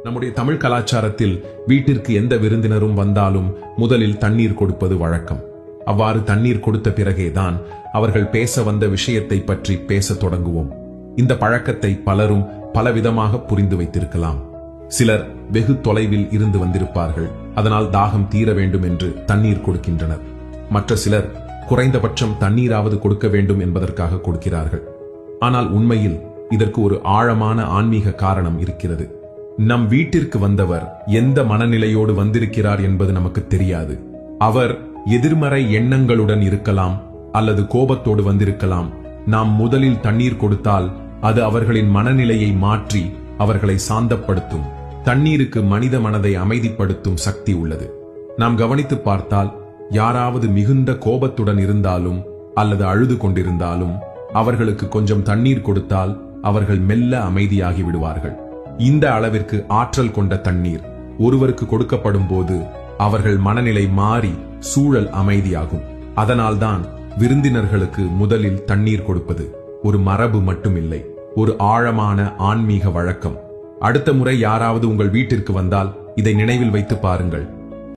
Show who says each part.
Speaker 1: நம்முடைய தமிழ் கலாச்சாரத்தில் வீட்டிற்கு எந்த விருந்தினரும் வந்தாலும் முதலில் தண்ணீர் கொடுப்பது வழக்கம். அவ்வாறு தண்ணீர் கொடுத்த பிறகேதான் அவர்கள் பேச வந்த விஷயத்தை பற்றி பேசத் தொடங்குவோம். இந்த பழக்கத்தை பலரும் பலவிதமாக புரிந்து வைத்திருக்கலாம். சிலர் வெகு தொலைவில் இருந்து வந்திருப்பார்கள், அதனால் தாகம் தீர வேண்டும் என்று தண்ணீர் கொடுக்கின்றனர். மற்ற சிலர் குறைந்தபட்சம் தண்ணீராவது கொடுக்க வேண்டும் என்பதற்காக கொடுக்கிறார்கள். ஆனால் உண்மையில் இதற்கு ஒரு ஆழமான ஆன்மீக காரணம் இருக்கிறது. நம் வீட்டிற்கு வந்தவர் எந்த மனநிலையோடு வந்திருக்கிறார் என்பது நமக்கு தெரியாது. அவர் எதிர்மறை எண்ணங்களுடன் இருக்கலாம் அல்லது கோபத்தோடு வந்திருக்கலாம். நாம் முதலில் தண்ணீர் கொடுத்தால் அது அவர்களின் மனநிலையை மாற்றி அவர்களை சாந்தப்படுத்தும். தண்ணீருக்கு மனித மனதை அமைதிப்படுத்தும் சக்தி உள்ளது. நாம் கவனித்து பார்த்தால் யாராவது மிகுந்த கோபத்துடன் இருந்தாலும் அல்லது அழுது கொண்டிருந்தாலும் அவர்களுக்கு கொஞ்சம் தண்ணீர் கொடுத்தால் அவர்கள் மெல்ல அமைதியாகி விடுவார்கள். இந்த அளவிற்கு ஆற்றல் கொண்ட தண்ணீர் ஒருவருக்கு கொடுக்கப்படும் போது அவர்கள் மனநிலை மாறி சூழல் அமைதியாகும். அதனால்தான் விருந்தினர்களுக்கு முதலில் தண்ணீர் கொடுப்பது ஒரு மரபு மட்டுமில்லை, ஒரு ஆழமான ஆன்மீக வழக்கம். அடுத்த முறை யாராவது உங்கள் வீட்டிற்கு வந்தால் இதை நினைவில் வைத்து பாருங்கள்.